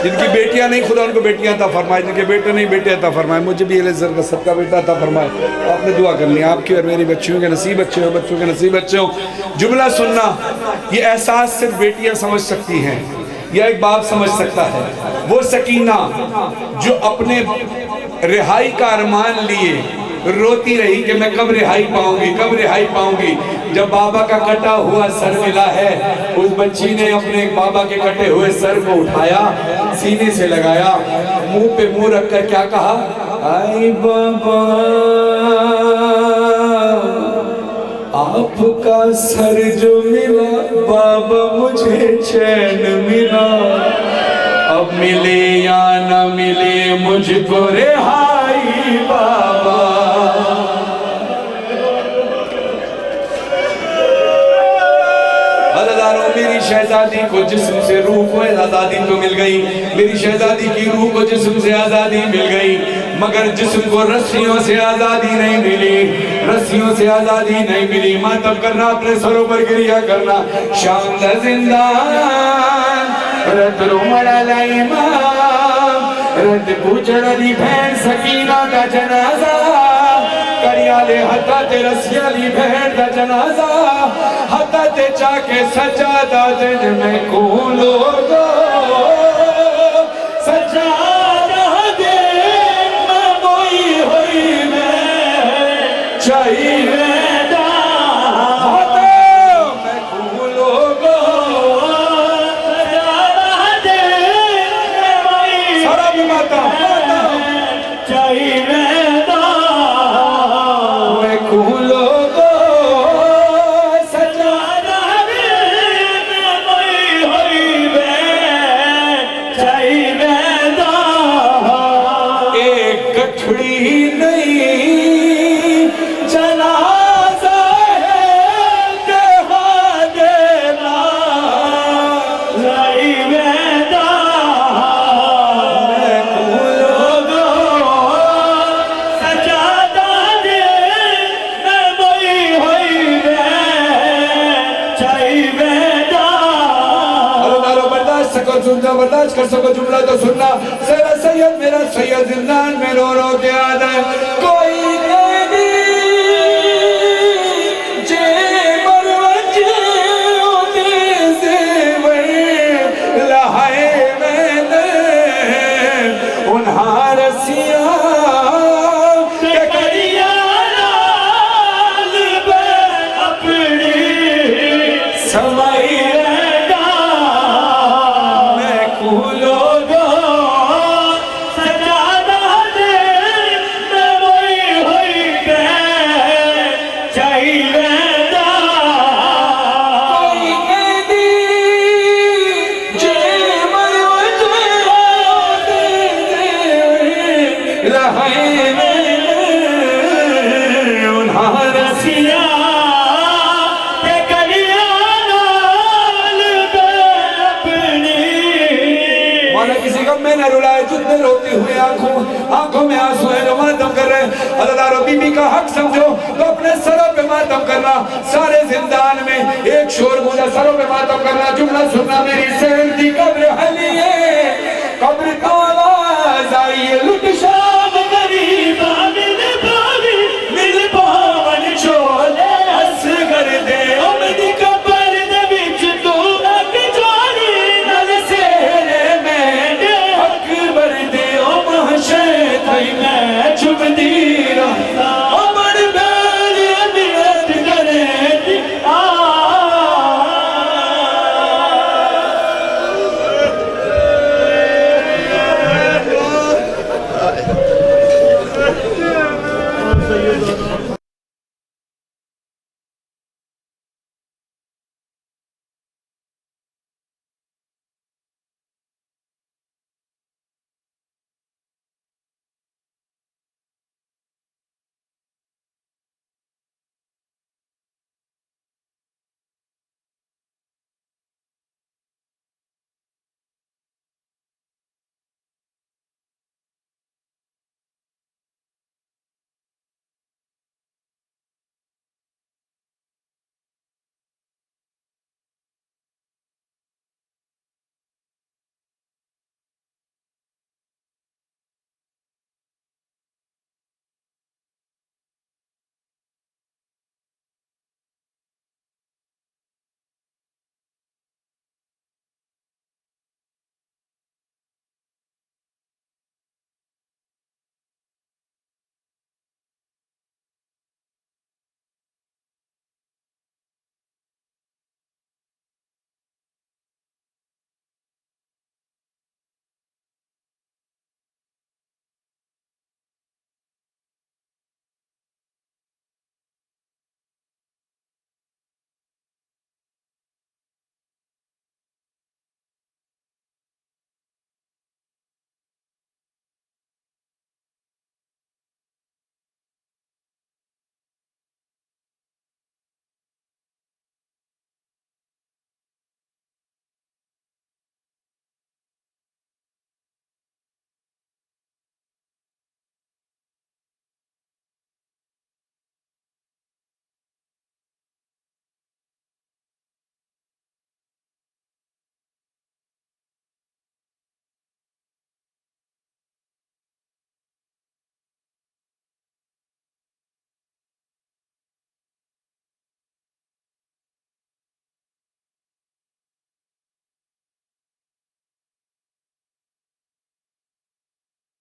جن کی بیٹیاں نہیں خدا ان کو بیٹیاں عطا فرمائے جن کے بیٹے نہیں بیٹے عطا فرمائے مجھے بھی علیہ کا سب کا بیٹا عطا فرمائے آپ نے دعا کرنی آپ کی اور میری بچیوں کے نصیب اچھے ہو بچوں کے نصیب اچھے ہو جملہ سننا یہ احساس صرف بیٹیاں سمجھ سکتی ہیں یا ایک باپ سمجھ سکتا ہے وہ سکینہ جو اپنے رہائی کا ارمان لیے روتی رہی کہ میں کب رہائی پاؤں گی کب رہائی پاؤں گی جب بابا کا کٹا ہوا سر ملا ہے اس بچی نے اپنے بابا کے کٹے ہوئے سر کو اٹھایا سینے سے لگایا منہ پہ منہ رکھ کر کیا کہا آئی بابا آپ کا سر جو ملا بابا مجھے چین ملا اب ملے یا نہ ملے مجھ کو رہائی بابا میری شہزادی کو جسم سے روح کو آزادی تو مل گئی میری شہزادی کی روح کو جسم سے آزادی مل گئی مگر جسم کو رسیوں سے آزادی نہیں ملی رسیوں سے آزادی نہیں ملی ماتم کرنا اپنے سروں پر گریہ کرنا شام دا زندان رت رو مڑا لائمام رت پوچھڑ دی بھین سکینہ دا جنازہ کریالے حتات رسیالی بھین دا جنازہ حتات چاکے سجادہ دن میں کولو گو سجادہ دن میں موئی ہوئی میں چاہی ویدہ میں کولو گو سجادہ دن میں موئی سارا بھی ماتا چاہی ویدہ میں کولو گو برداشت کر سکو جملہ تو سننا سیرا سید میرا سید زندان میں رو رو کے آدھا ہے کوئی قیدی جے مروجے ہوتے زیور لہائے میں انہاں رسیاں کہ کریال بین اپنی سمائی روتی ہوئی آنکھوں میں آنسو ہے جو ماتم کر رہے ہیں اللہ تعالیٰ بی بی کا حق سمجھو تو اپنے سروں پہ ماتم کرنا سارے زندان میں ایک شور گونجا سروں پہ ماتم کرنا جملہ سننا میری سہل دی قبر حلی ہے قبر کو آواز آئی ہے لٹ شاہ